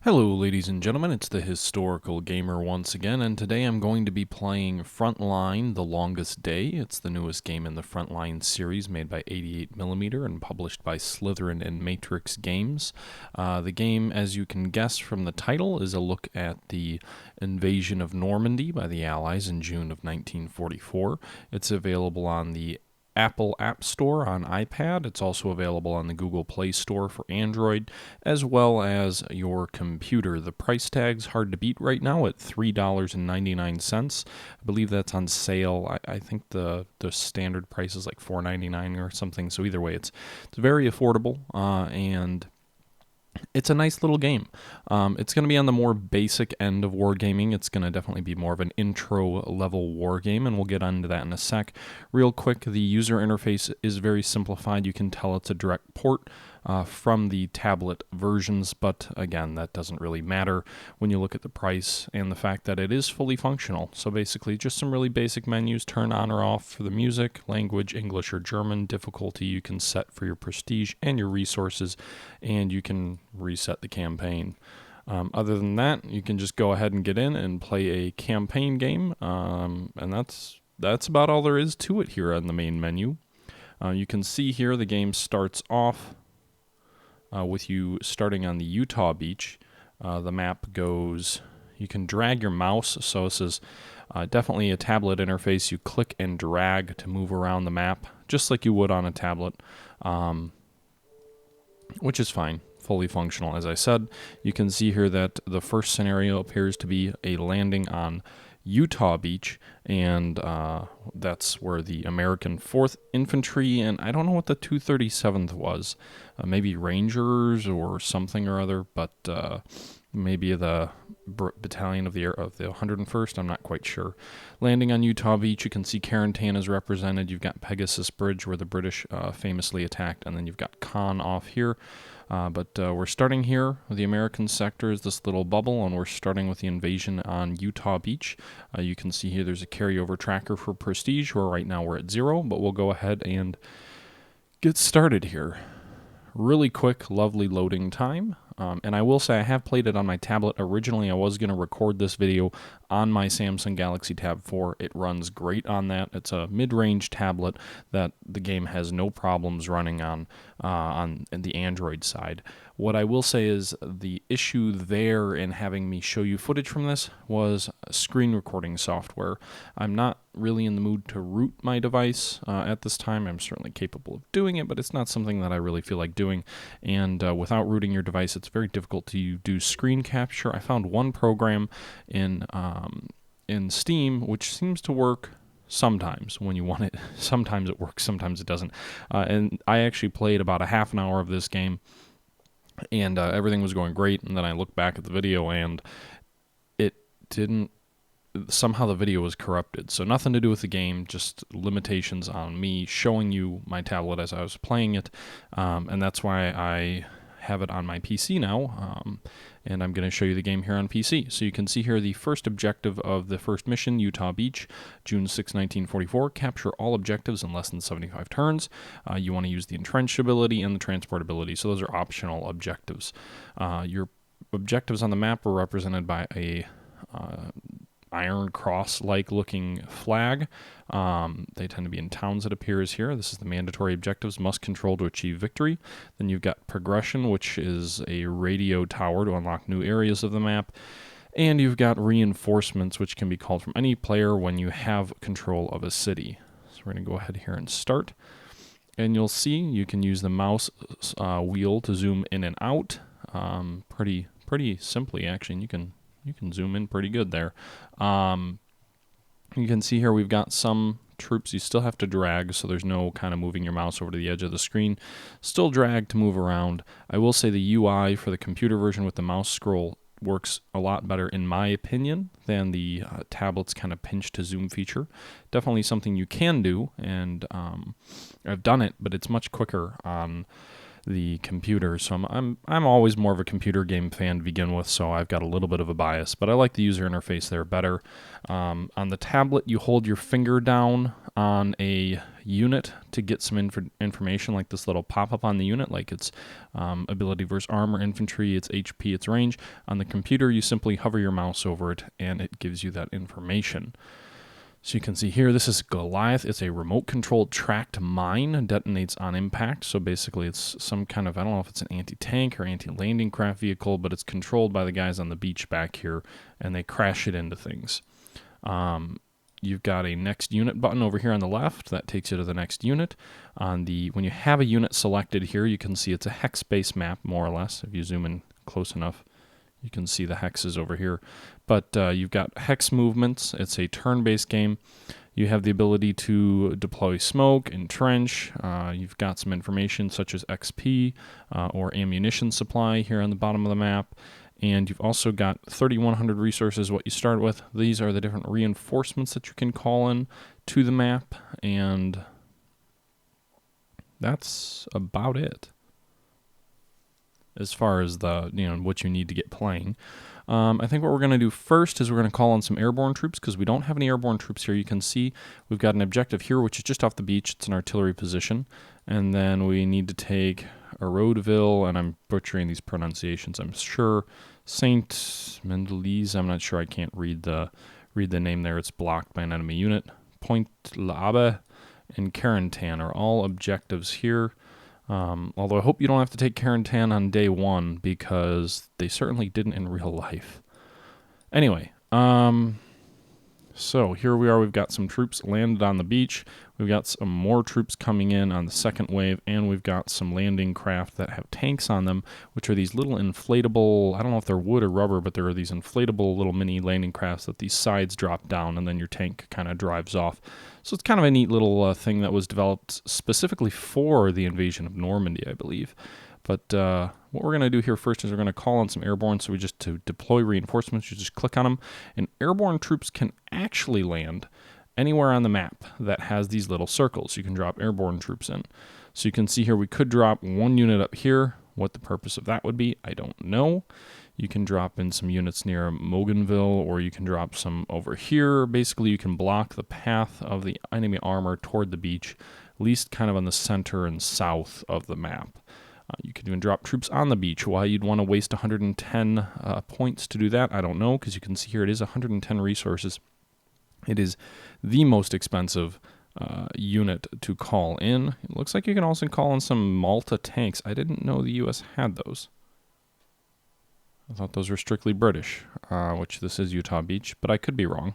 Hello, ladies and gentlemen, it's the Historical Gamer once again, and today I'm going to be playing Frontline: The Longest Day. It's the newest game in the Frontline series, made by 88mm and published by Slytherin and Matrix Games. The game, as you can guess from the title, is a look at the invasion of Normandy by the Allies in June of 1944. It's available on the Apple App Store on iPad. It's also available on the Google Play Store for Android, as well as your computer. The price tag's hard to beat right now at $3.99. I believe that's on sale. I think the standard price is like $4.99 or something. So either way, it's very affordable, and it's a nice little game. It's going to be on the more basic end of wargaming. It's going to definitely be more of an intro level war game, and we'll get into that in a sec. Real quick, the user interface is very simplified. You can tell it's a direct port from the tablet versions, but again, that doesn't really matter when you look at the price and the fact that it is fully functional. So basically, just some really basic menus: turn on or off for the music, language, English or German, difficulty you can set for your prestige and your resources, and you can reset the campaign. Other than that, you can just go ahead and get in and play a campaign game, and that's about all there is to it here on the main menu. You can see here the game starts off with you starting on the Utah beach. The map goes, you can drag your mouse, so this is definitely a tablet interface. You click and drag to move around the map, just like you would on a tablet, which is fine. Fully functional, as I said. You can see here that the first scenario appears to be a landing on Utah Beach, and that's where the American 4th Infantry, and I don't know what the 237th was, maybe Rangers or something or other, but maybe the battalion of the 101st, I'm not quite sure. Landing on Utah Beach, you can see Carentan is represented. You've got Pegasus Bridge, where the British famously attacked, and then you've got Caen off here. But we're starting here. The American sector is this little bubble, and we're starting with the invasion on Utah Beach. You can see here there's a carryover tracker for prestige, where right now we're at 0, but we'll go ahead and get started here. Really quick, lovely loading time. And I will say I have played it on my tablet. Originally, I was going to record this video on my Samsung Galaxy Tab 4. It runs great on that. It's a mid-range tablet that the game has no problems running on the Android side. What I will say is the issue there in having me show you footage from this was screen recording software. I'm not really in the mood to root my device at this time. I'm certainly capable of doing it, but it's not something that I really feel like doing. And without rooting your device, it's very difficult to do screen capture. I found one program in Steam which seems to work sometimes when you want it. Sometimes it works, sometimes it doesn't. And I actually played about a half an hour of this game, and everything was going great. And then I looked back at the video, and it didn't. Somehow the video was corrupted. So nothing to do with the game, just limitations on me showing you my tablet as I was playing it. And that's why I have it on my PC now, and I'm going to show you the game here on PC. So you can see here the first objective of the first mission, Utah Beach, June 6, 1944. Capture all objectives in less than 75 turns. You want to use the entrench ability and the transport ability, so those are optional objectives. Your objectives on the map are represented by a Iron Cross-like looking flag. They tend to be in towns, it appears here. This is the mandatory objectives: must control to achieve victory. Then you've got progression, which is a radio tower to unlock new areas of the map. And you've got reinforcements, which can be called from any player when you have control of a city. So we're going to go ahead here and start. And you'll see you can use the mouse wheel to zoom in and out pretty simply, actually. And you can zoom in pretty good there. You can see here we've got some troops you still have to drag, so there's no kind of moving your mouse over to the edge of the screen. Still drag to move around. I will say the UI for the computer version with the mouse scroll works a lot better, in my opinion, than the tablet's kind of pinch to zoom feature. Definitely something you can do, and I've done it, but it's much quicker on the computer. So I'm always more of a computer game fan to begin with, so I've got a little bit of a bias, but I like the user interface there better. On the tablet, you hold your finger down on a unit to get some information, like this little pop-up on the unit, like its ability versus armor, infantry, its HP, its range. On the computer, you simply hover your mouse over it, and it gives you that information. So you can see here, this is Goliath. It's a remote-controlled tracked mine, detonates on impact. So basically it's some kind of, I don't know if it's an anti-tank or anti-landing craft vehicle, but it's controlled by the guys on the beach back here, and they crash it into things. You've got a next unit button over here on the left. That takes you to the next unit. When you have a unit selected here, you can see it's a hex-based map, more or less. If you zoom in close enough, you can see the hexes over here. But you've got hex movements. It's a turn-based game. You have the ability to deploy smoke, entrench. You've got some information such as XP or ammunition supply here on the bottom of the map. And you've also got 3,100 resources, what you start with. These are the different reinforcements that you can call in to the map. And that's about it as far as the, what you need to get playing. I think what we're going to do first is we're going to call on some airborne troops, because we don't have any airborne troops here. You can see we've got an objective here, which is just off the beach. It's an artillery position. And then we need to take Arodeville, and I'm butchering these pronunciations, I'm sure. Saint Mendelise, I'm not sure. I can't read the name there. It's blocked by an enemy unit. Point L'Abe and Carentan are all objectives here. Although I hope you don't have to take Carentan on day one, because they certainly didn't in real life. Anyway, so here we are. We've got some troops landed on the beach. We've got some more troops coming in on the second wave, and we've got some landing craft that have tanks on them, which are these little inflatable, I don't know if they're wood or rubber, but there are these inflatable little mini landing crafts that these sides drop down, and then your tank kind of drives off. So it's kind of a neat little thing that was developed specifically for the invasion of Normandy, I believe. But what we're going to do here first is we're going to call on some airborne. So to deploy reinforcements, you just click on them. And airborne troops can actually land anywhere on the map that has these little circles. You can drop airborne troops in. So you can see here we could drop one unit up here. What the purpose of that would be, I don't know. You can drop in some units near Moganville, or you can drop some over here. Basically, you can block the path of the enemy armor toward the beach, at least kind of on the center and south of the map. You could even drop troops on the beach. Why you'd want to waste 110 points to do that, I don't know, because you can see here it is 110 resources. It is the most expensive unit to call in. It looks like you can also call in some Malta tanks. I didn't know the U.S. had those. I thought those were strictly British, which this is Utah Beach, but I could be wrong.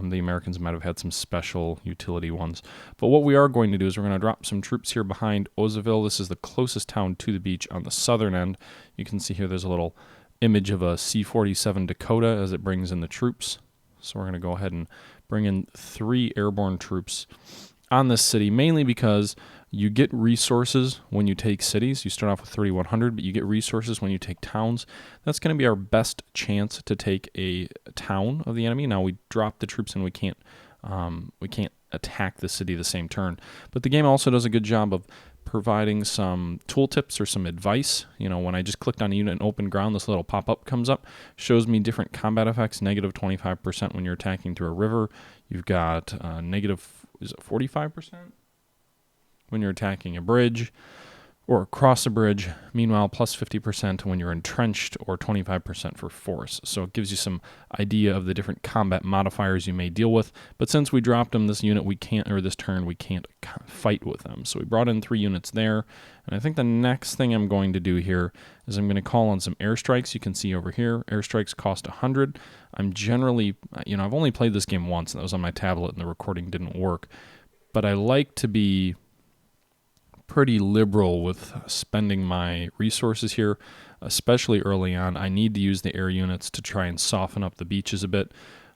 The Americans might have had some special utility ones. But what we are going to do is we're going to drop some troops here behind Ozaville. This is the closest town to the beach on the southern end. You can see here there's a little image of a C-47 Dakota as it brings in the troops. So we're going to go ahead and bring in 3 airborne troops on this city, mainly because you get resources when you take cities. You start off with 3,100, but you get resources when you take towns. That's going to be our best chance to take a town of the enemy. Now we drop the troops and we can't attack the city the same turn. But the game also does a good job of providing some tooltips or some advice. When I just clicked on a unit in open ground, this little pop-up comes up, shows me different combat effects, negative 25% when you're attacking through a river. You've got negative, is it 45%? When you're attacking a bridge or across a bridge. Meanwhile, plus 50% when you're entrenched, or 25% for force. So it gives you some idea of the different combat modifiers you may deal with. But since we dropped them this unit, this turn, we can't fight with them. So we brought in 3 units there. And I think the next thing I'm going to do here is I'm going to call on some airstrikes. You can see over here, airstrikes cost 100. I'm generally, I've only played this game once, and that was on my tablet, and the recording didn't work. But I like to be pretty liberal with spending my resources here, especially early on. I need to use the air units to try and soften up the beaches a bit.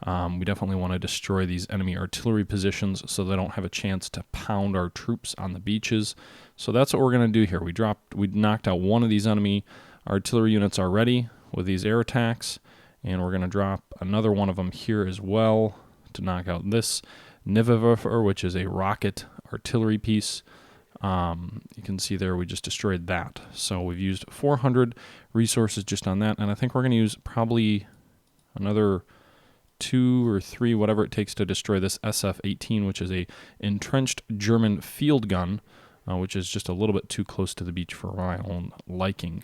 We definitely want to destroy these enemy artillery positions so they don't have a chance to pound our troops on the beaches. So that's what we're going to do here. We knocked out one of these enemy artillery units already with these air attacks, and we're going to drop another one of them here as well to knock out this Nivewerfer, which is a rocket artillery piece. You can see there we just destroyed that. So we've used 400 resources just on that, and I think we're going to use probably another 2 or 3, whatever it takes to destroy this SF-18, which is a entrenched German field gun, which is just a little bit too close to the beach for my own liking.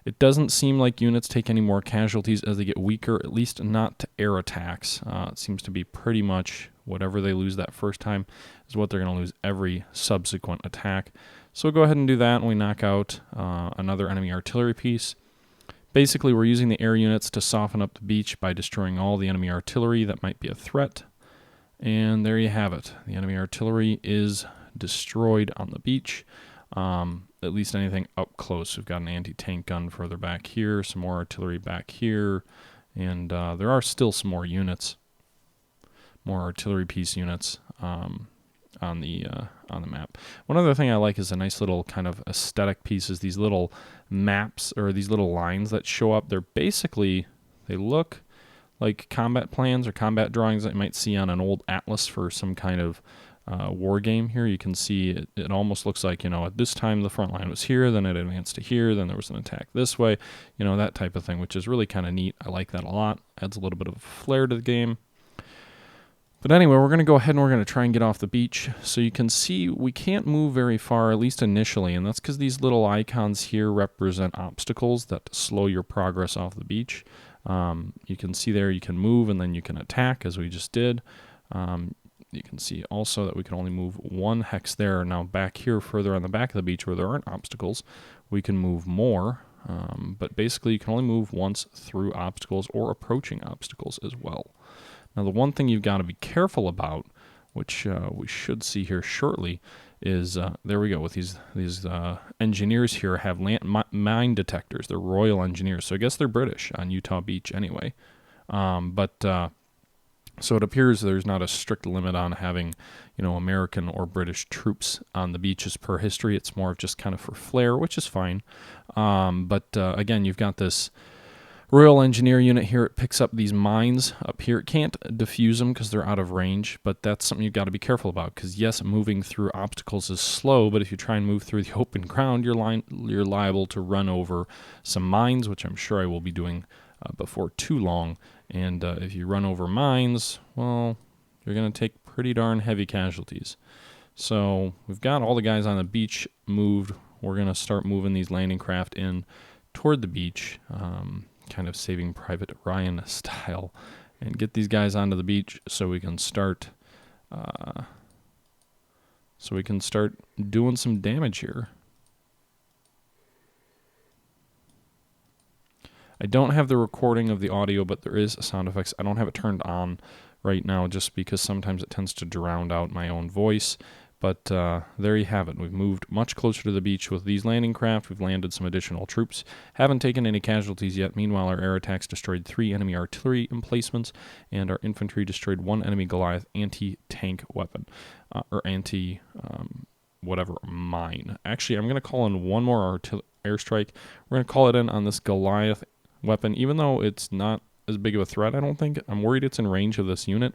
It doesn't seem like units take any more casualties as they get weaker, at least not to air attacks. It seems to be pretty much whatever they lose that first time is what they're going to lose every subsequent attack. So we'll go ahead and do that, and we knock out another enemy artillery piece. Basically, we're using the air units to soften up the beach by destroying all the enemy artillery that might be a threat. And there you have it. The enemy artillery is destroyed on the beach. At least anything up close. We've got an anti-tank gun further back here, some more artillery back here, and there are still some more units, more artillery piece units on the map. One other thing I like is a nice little kind of aesthetic pieces. These little maps or these little lines that show up. They look like combat plans or combat drawings that you might see on an old atlas for some kind of war game. Here you can see it almost looks like, at this time the front line was here, then it advanced to here, then there was an attack this way, that type of thing, which is really kind of neat. I like that a lot. Adds a little bit of flair to the game. But anyway, we're going to go ahead and we're going to try and get off the beach. So you can see we can't move very far, at least initially, and that's because these little icons here represent obstacles that slow your progress off the beach. You can see there you can move and then you can attack, as we just did. You can see also that we can only move one hex there. Now back here, further on the back of the beach where there aren't obstacles, we can move more. But basically you can only move once through obstacles or approaching obstacles as well. Now the one thing you've got to be careful about, which we should see here shortly, is there we go, with these engineers here have landmine detectors. They're Royal Engineers, so I guess they're British on Utah Beach anyway. So it appears there's not a strict limit on having, American or British troops on the beaches per history. It's more of just kind of for flair, which is fine. Again, you've got this Royal Engineer unit here. It picks up these mines up here. It can't defuse them because they're out of range, but that's something you've got to be careful about because, yes, moving through obstacles is slow, but if you try and move through the open ground, you're liable to run over some mines, which I'm sure I will be doing before too long. And if you run over mines, well, you're going to take pretty darn heavy casualties. So we've got all the guys on the beach moved. We're going to start moving these landing craft in toward the beach, kind of Saving Private Ryan style, and get these guys onto the beach so we can start doing some damage here. I don't have the recording of the audio, but there is sound effects. I don't have it turned on right now just because sometimes it tends to drown out my own voice. But there you have it. We've moved much closer to the beach with these landing craft. We've landed some additional troops. Haven't taken any casualties yet. Meanwhile, our air attacks destroyed 3 enemy artillery emplacements, and our infantry destroyed 1 enemy Goliath anti-tank weapon, or whatever mine. Actually, I'm going to call in one more airstrike. We're going to call it in on this Goliath weapon, even though it's not as big of a threat, I don't think. I'm worried it's in range of this unit.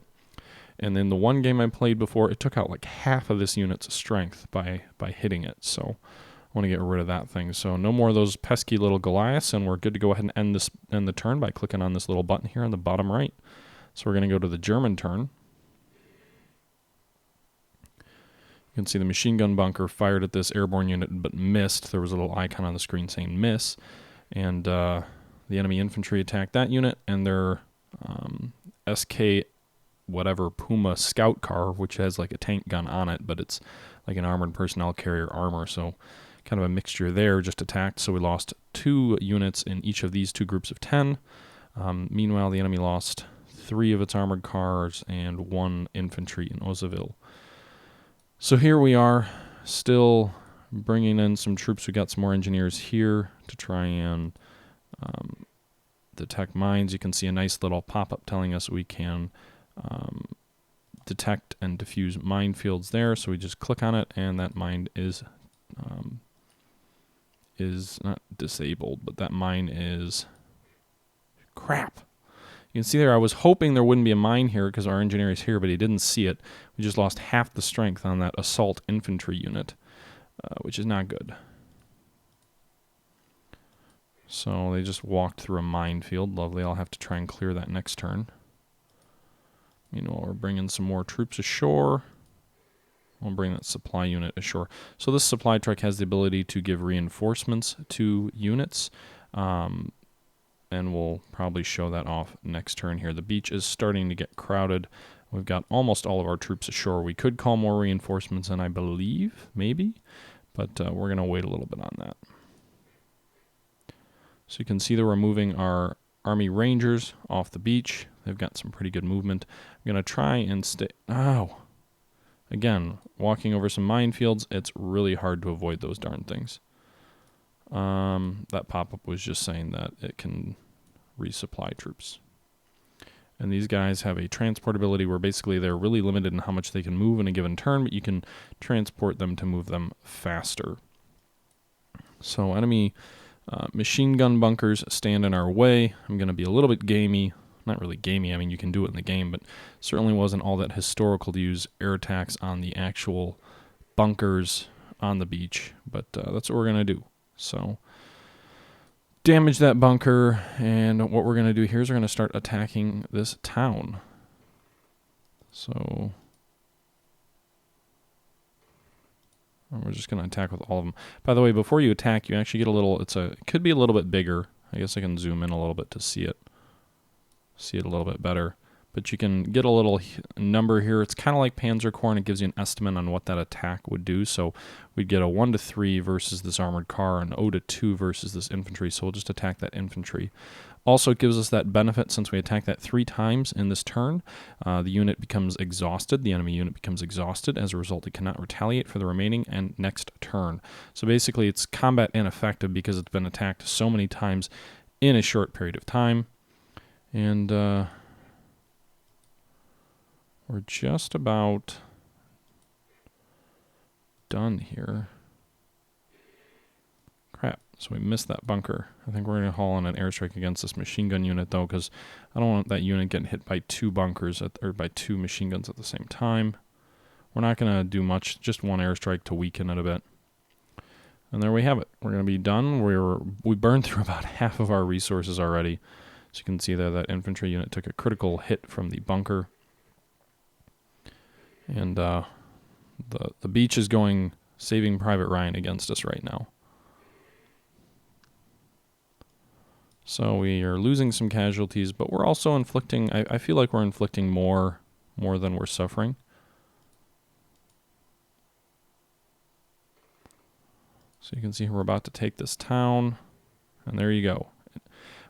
And then the one game I played before, it took out like half of this unit's strength by hitting it. So I want to get rid of that thing. So no more of those pesky little Goliaths, and we're good to go ahead and end the turn by clicking on this little button here on the bottom right. So we're going to go to the German turn. You can see the machine gun bunker fired at this airborne unit but missed. There was a little icon on the screen saying miss. And the enemy infantry attacked that unit, and their SK whatever Puma scout car, which has like a tank gun on it, but it's like an armored personnel carrier armor, so kind of a mixture there, just attacked. So we lost 2 units in each of these 2 groups of 10. Meanwhile, the enemy lost 3 of its armored cars and 1 infantry in Ozaville. So here we are, still bringing in some troops. We got some more engineers here to try and detect mines. You can see a nice little pop-up telling us we can detect and diffuse minefields there. So we just click on it, and that mine is not disabled, but that mine is crap. You can see there, I was hoping there wouldn't be a mine here because our engineer is here, but he didn't see it. We just lost half the strength on that assault infantry unit, which is not good. So they just walked through a minefield. Lovely. I'll have to try and clear that next turn. Meanwhile, we're bringing some more troops ashore. We'll bring that supply unit ashore. So this supply truck has the ability to give reinforcements to units, and we'll probably show that off next turn here. The beach is starting to get crowded. We've got almost all of our troops ashore. We could call more reinforcements in, I believe, maybe, but we're going to wait a little bit on that. So you can see that we're moving our Army Rangers off the beach. They've got some pretty good movement. I'm going to try and stay... Ow! Again, walking over some minefields, it's really hard to avoid those darn things. That pop-up was just saying that it can resupply troops. And these guys have a transport ability where basically they're really limited in how much they can move in a given turn, but you can transport them to move them faster. So enemy machine gun bunkers stand in our way. I'm going to be a little bit gamey. Not really gamey, I mean you can do it in the game, but certainly wasn't all that historical to use air attacks on the actual bunkers on the beach, but that's what we're going to do. So damage that bunker, and what we're going to do here is we're going to start attacking this town. So we're just going to attack with all of them. By the way, before you attack, you actually get a little, it could be a little bit bigger. I guess I can zoom in a little bit to see it a little bit better. But you can get a little number here. It's kind of like Panzer Corps, and it gives you an estimate on what that attack would do. So we'd get a 1 to 3 versus this armored car, and 0 to 2 versus this infantry. So we'll just attack that infantry. Also, it gives us that benefit since we attack that 3 times in this turn. The unit becomes exhausted. The enemy unit becomes exhausted. As a result, it cannot retaliate for the remaining and next turn. So basically, it's combat ineffective because it's been attacked so many times in a short period of time. And we're just about done here. Crap, so we missed that bunker. I think we're going to haul on an airstrike against this machine gun unit, though, because I don't want that unit getting hit by 2 bunkers, or by 2 machine guns at the same time. We're not going to do much, just 1 airstrike to weaken it a bit. And there we have it. We're going to be done. We burned through about half of our resources already. So you can see there that infantry unit took a critical hit from the bunker. And the beach is going Saving Private Ryan against us right now. So we are losing some casualties, but we're also inflicting, I feel like we're inflicting more than we're suffering. So you can see we're about to take this town, and there you go.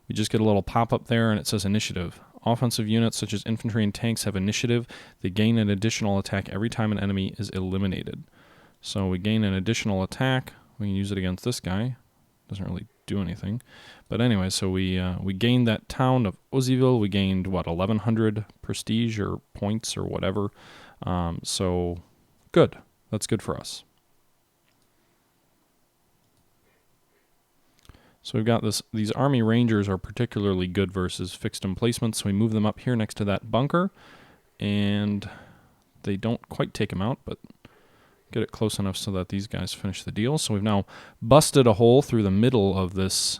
We just get a little pop-up there, and it says initiative. Offensive units such as infantry and tanks have initiative. They gain an additional attack every time an enemy is eliminated. So we gain an additional attack. We can use it against this guy. Doesn't really do anything. But anyway, so we gained that town of Ozzyville. We gained, what, 1,100 prestige or points or whatever. So good. That's good for us. So we've got these Army Rangers are particularly good versus fixed emplacements. So we move them up here next to that bunker, and they don't quite take them out, but get it close enough so that these guys finish the deal. So we've now busted a hole through the middle of this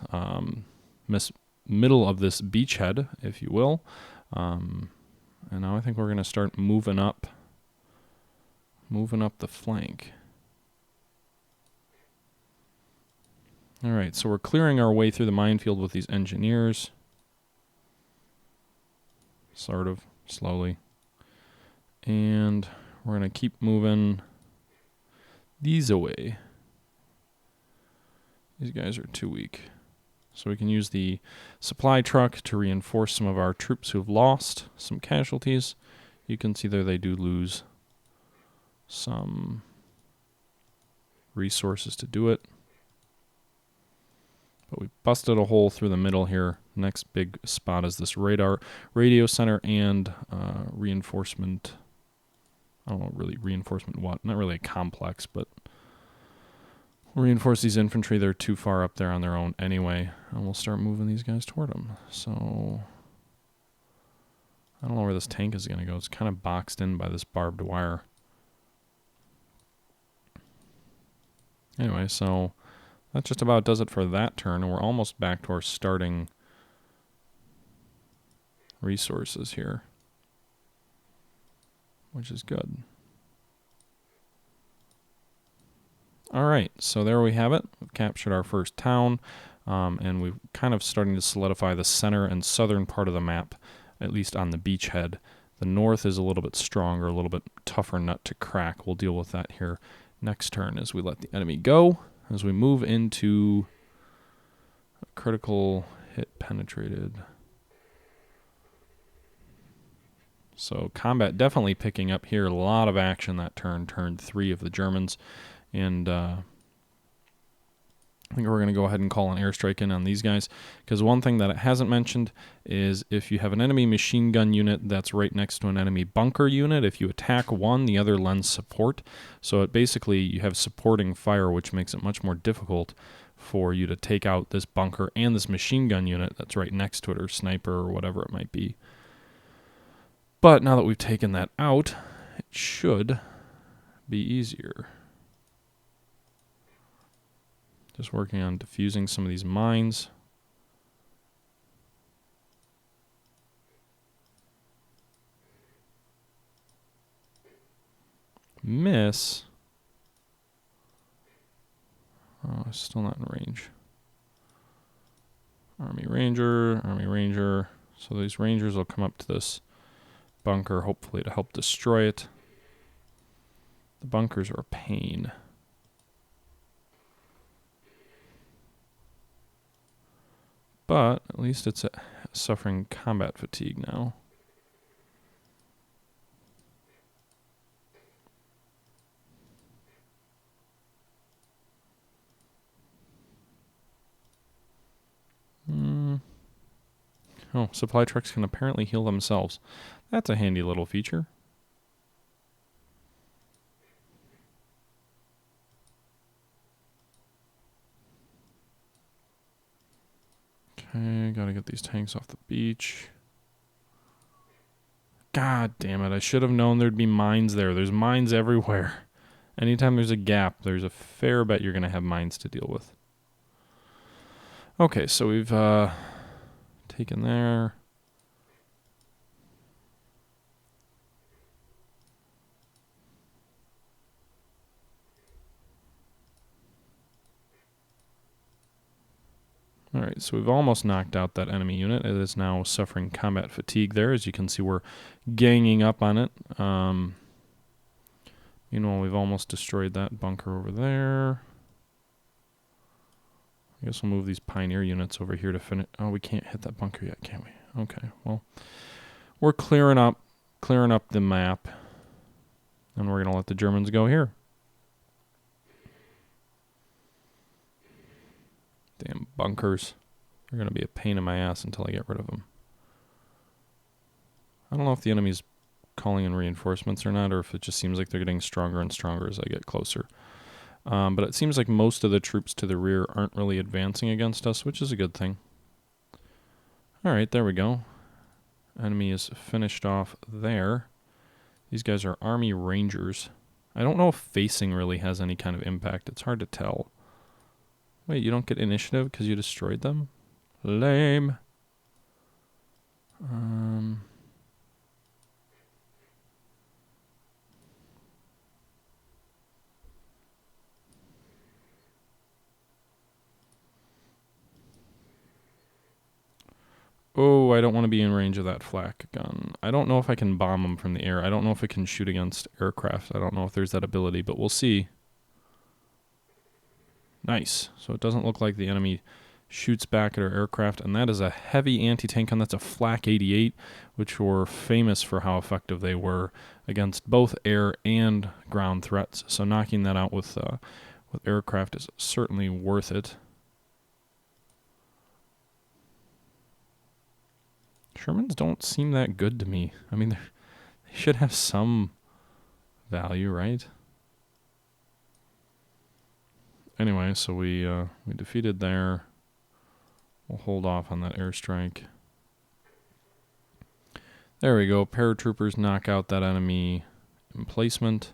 beachhead, if you will. And now I think we're going to start moving up the flank. All right, so we're clearing our way through the minefield with these engineers. Sort of, slowly. And we're going to keep moving these away. These guys are too weak. So we can use the supply truck to reinforce some of our troops who have lost some casualties. You can see there they do lose some resources to do it. But we busted a hole through the middle here. Next big spot is this radio center and reinforcement. I don't know really reinforcement what. Not really a complex, but we'll reinforce these infantry. They're too far up there on their own anyway. And we'll start moving these guys toward them. So I don't know where this tank is going to go. It's kind of boxed in by this barbed wire. Anyway, so that just about does it for that turn, and we're almost back to our starting resources here. which is good. All right, so there we have it. We've captured our first town, and we're kind of starting to solidify the center and southern part of the map, at least on the beachhead. The north is a little bit stronger, a little bit tougher nut to crack. We'll deal with that here next turn as we let the enemy go. As we move into a critical hit penetrated. So combat definitely picking up here. A lot of action that turn 3 of the Germans. And I think we're going to go ahead and call an airstrike in on these guys, because one thing that it hasn't mentioned is if you have an enemy machine gun unit that's right next to an enemy bunker unit, if you attack one, the other lends support. So it basically, you have supporting fire, which makes it much more difficult for you to take out this bunker and this machine gun unit that's right next to it, or sniper, or whatever it might be. But now that we've taken that out, it should be easier. Just working on defusing some of these mines. Miss. Oh, still not in range. Army Ranger, Army Ranger. So these Rangers will come up to this bunker, hopefully to help destroy it. The bunkers are a pain. But at least it's suffering combat fatigue now. Oh, supply trucks can apparently heal themselves. That's a handy little feature. Okay, gotta get these tanks off the beach. God damn it, I should have known there'd be mines there. There's mines everywhere. Anytime there's a gap, there's a fair bet you're gonna have mines to deal with. Okay, so we've taken there. Alright, so we've almost knocked out that enemy unit. It is now suffering combat fatigue there. As you can see, we're ganging up on it. Meanwhile, we've almost destroyed that bunker over there. I guess we'll move these Pioneer units over here to finish. Oh, we can't hit that bunker yet, can we? Okay, well, we're clearing up the map, and we're going to let the Germans go here. Damn bunkers. They're going to be a pain in my ass until I get rid of them. I don't know if the enemy's calling in reinforcements or not, or if it just seems like they're getting stronger and stronger as I get closer. But it seems like most of the troops to the rear aren't really advancing against us, which is a good thing. Alright, there we go. Enemy is finished off there. These guys are Army Rangers. I don't know if facing really has any kind of impact. It's hard to tell. Wait, you don't get initiative because you destroyed them? Lame. Oh, I don't want to be in range of that flak gun. I don't know if I can bomb them from the air. I don't know if it can shoot against aircraft. I don't know if there's that ability, but we'll see. Nice. So it doesn't look like the enemy shoots back at our aircraft, and that is a heavy anti-tank gun. That's a Flak 88, which were famous for how effective they were against both air and ground threats. So knocking that out with aircraft is certainly worth it. Shermans don't seem that good to me. I mean, they should have some value, right? Anyway, so we defeated there. We'll hold off on that airstrike. There we go. Paratroopers knock out that enemy emplacement.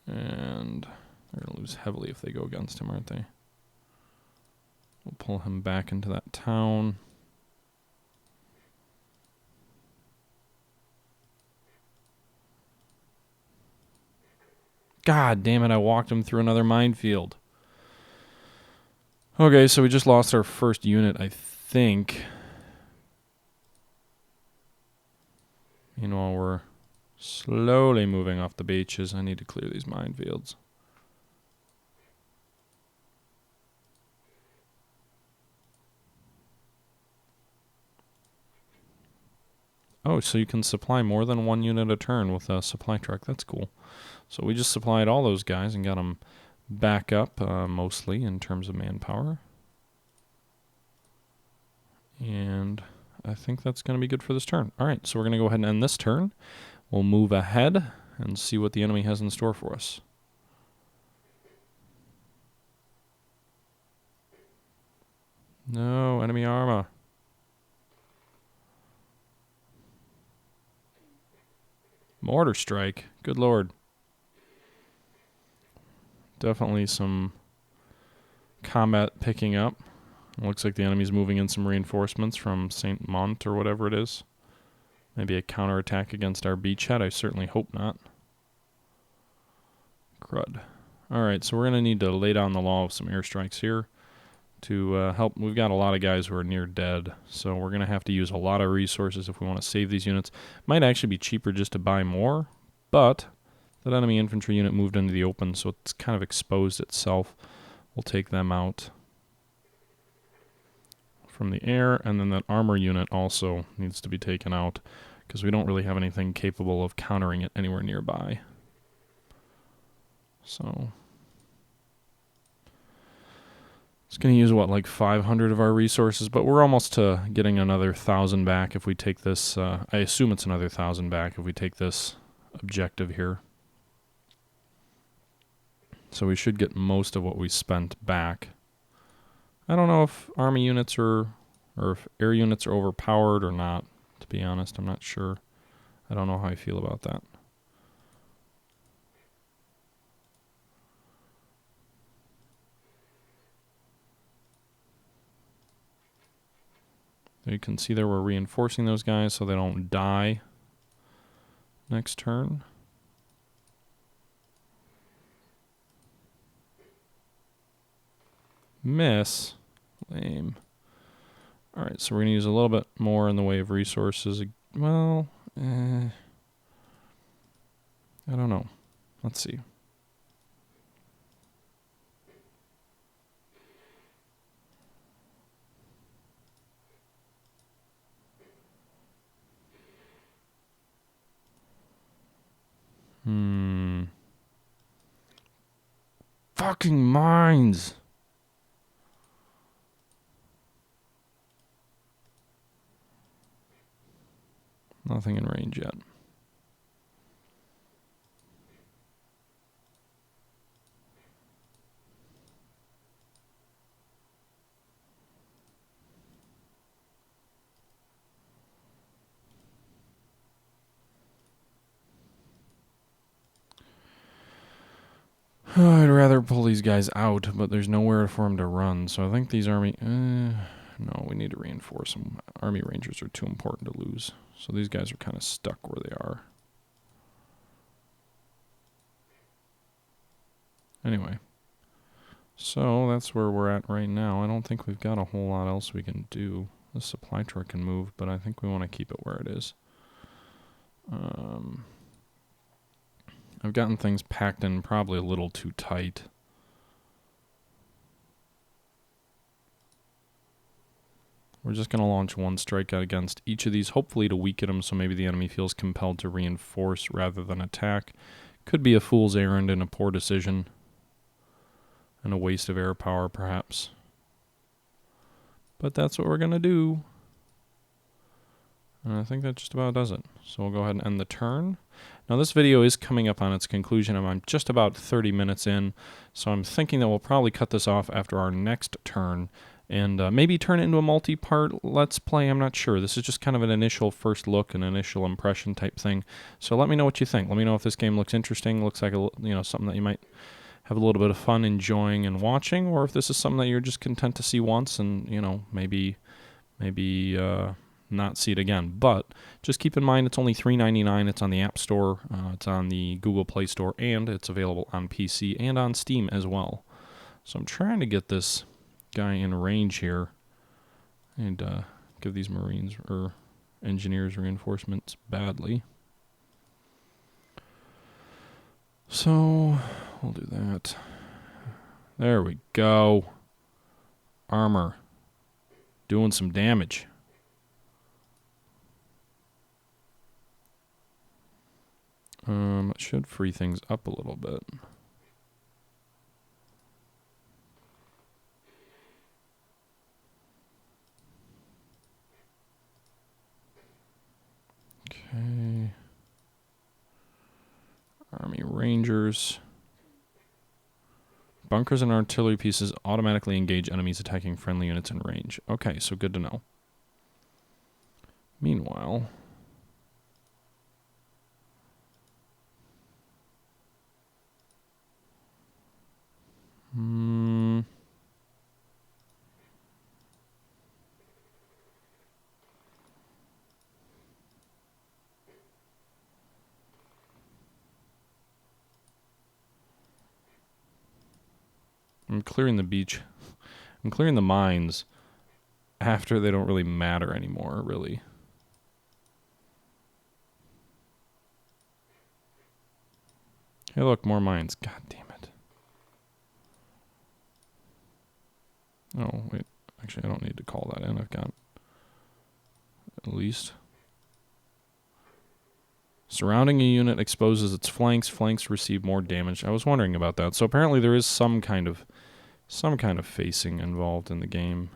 And they're going to lose heavily if they go against him, aren't they? We'll pull him back into that town. God damn it, I walked him through another minefield. Okay, so we just lost our first unit, I think. Meanwhile, we're slowly moving off the beaches. I need to clear these minefields. Oh, so you can supply more than one unit a turn with a supply truck. That's cool. So we just supplied all those guys and got them back up, mostly, in terms of manpower. And I think that's going to be good for this turn. All right, so we're going to go ahead and end this turn. We'll move ahead and see what the enemy has in store for us. No, enemy armor. Mortar strike. Good lord. Definitely some combat picking up. Looks like the enemy's moving in some reinforcements from St. Mont or whatever it is. Maybe a counterattack against our beachhead. I certainly hope not. Crud. Alright, so we're going to need to lay down the law of some airstrikes here to help. We've got a lot of guys who are near dead, so we're going to have to use a lot of resources if we want to save these units. Might actually be cheaper just to buy more, but that enemy infantry unit moved into the open, so it's kind of exposed itself. We'll take them out from the air, and then that armor unit also needs to be taken out because we don't really have anything capable of countering it anywhere nearby. So it's going to use, what, like 500 of our resources, but we're almost to getting another 1,000 back if we take this. I assume it's another 1,000 back if we take this objective here. So we should get most of what we spent back. I don't know if army units or if air units are overpowered or not, to be honest. I'm not sure. I don't know how I feel about that. You can see there we're reinforcing those guys so they don't die next turn. Miss. Lame. Alright, so we're going to use a little bit more in the way of resources. Well, I don't know. Let's see. Fucking mines! Nothing in range yet. I'd rather pull these guys out, but there's nowhere for them to run, so I think these army... no, we need to reinforce them. Army Rangers are too important to lose, so these guys are kind of stuck where they are. Anyway, so that's where we're at right now. I don't think we've got a whole lot else we can do. The supply truck can move, but I think we want to keep it where it is. I've gotten things packed in probably a little too tight. We're just going to launch one strike out against each of these, hopefully to weaken them so maybe the enemy feels compelled to reinforce rather than attack. Could be a fool's errand and a poor decision. And a waste of air power, perhaps. But that's what we're going to do. And I think that just about does it. So we'll go ahead and end the turn. Now this video is coming up on its conclusion, and I'm just about 30 minutes in, so I'm thinking that we'll probably cut this off after our next turn, and maybe turn it into a multi-part Let's Play. I'm not sure. This is just kind of an initial first look, an initial impression type thing. So let me know what you think. Let me know if this game looks interesting, looks like something that you might have a little bit of fun enjoying and watching, or if this is something that you're just content to see once, and maybe not see it again. But just keep in mind it's only $3.99. It's on the App Store, it's on the Google Play Store, and it's available on PC and on Steam as well. So I'm trying to get this guy in range here and give these Marines or engineers reinforcements badly. So we'll do that. There we go. Armor. Doing some damage. It should free things up a little bit. Okay. Army Rangers. Bunkers and artillery pieces automatically engage enemies attacking friendly units in range. Okay, so good to know. Meanwhile... I'm clearing the beach. I'm clearing the mines after they don't really matter anymore, really. Hey, look, more mines. God damn it. Oh, wait. Actually, I don't need to call that in. I've got at least. Surrounding a unit exposes its flanks. Flanks receive more damage. I was wondering about that. So apparently there is some kind of facing involved in the game.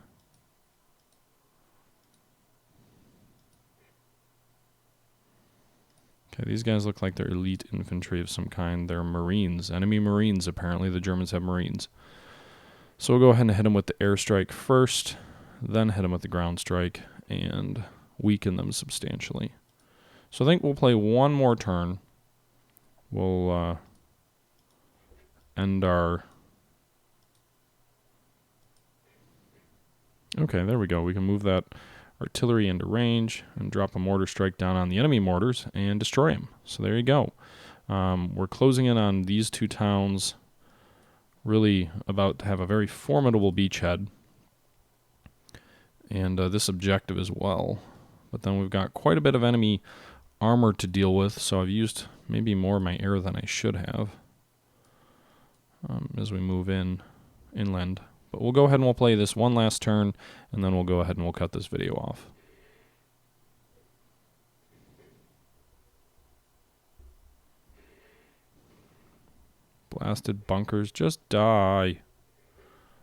Okay, these guys look like they're elite infantry of some kind. They're Marines. Enemy Marines, apparently. The Germans have Marines. So we'll go ahead and hit them with the airstrike first, then hit them with the ground strike, and weaken them substantially. So I think we'll play one more turn. We'll end our... Okay, there we go. We can move that artillery into range and drop a mortar strike down on the enemy mortars and destroy them. So there you go. We're closing in on these two towns. Really about to have a very formidable beachhead. And this objective as well. But then we've got quite a bit of enemy armor to deal with, so I've used maybe more of my air than I should have as we move inland. But we'll go ahead and we'll play this one last turn, and then we'll go ahead and we'll cut this video off. Blasted bunkers, just die.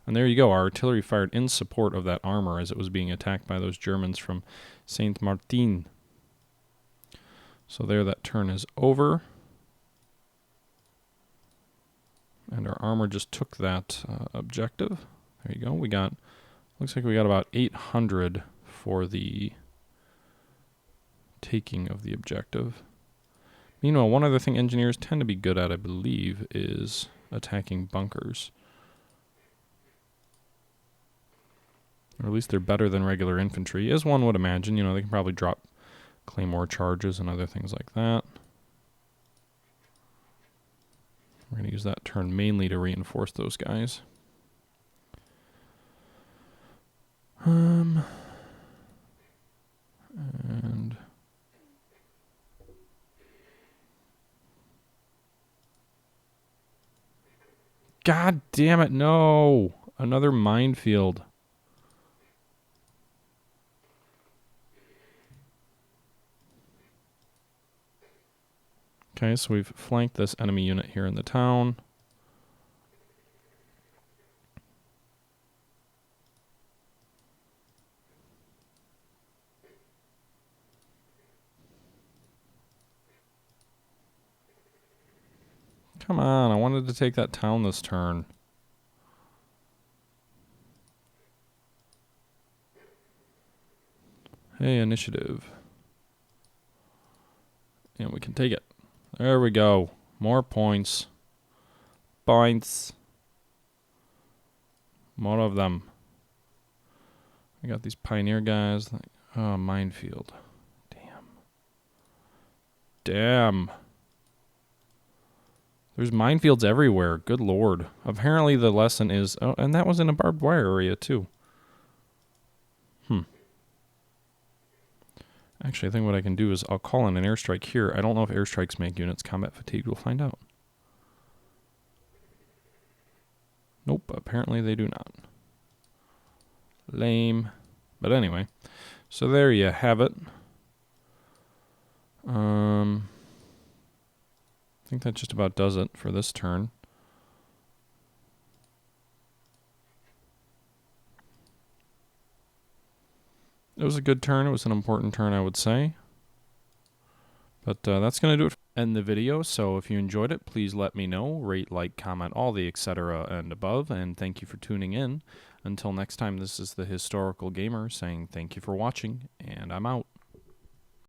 And there you go, our artillery fired in support of that armor as it was being attacked by those Germans from Saint Martin. So there, that turn is over. And our armor just took that objective. There you go. We got, looks like we got about 800 for the taking of the objective. Meanwhile, one other thing engineers tend to be good at, I believe, is attacking bunkers. Or at least they're better than regular infantry, as one would imagine. You know, they can probably drop claymore charges and other things like that. We're going to use that turn mainly to reinforce those guys. And God damn it, no! Another minefield. Okay, so we've flanked this enemy unit here in the town. Come on, I wanted to take that town this turn. Hey, initiative. And we can take it. There we go. More points. Points. More of them. We got these pioneer guys. Oh, minefield. Damn. There's minefields everywhere. Good lord. Apparently the lesson is... Oh, and that was in a barbed wire area, too. Actually, I think what I can do is I'll call in an airstrike here. I don't know if airstrikes make units combat fatigued. We'll find out. Nope, apparently they do not. Lame. But anyway, so there you have it. I think that just about does it for this turn. It was a good turn. It was an important turn, I would say. But that's going to do it. End the video. So if you enjoyed it, please let me know. Rate, like, comment, all the etc. and above. And thank you for tuning in. Until next time, this is the Historical Gamer saying thank you for watching, and I'm out.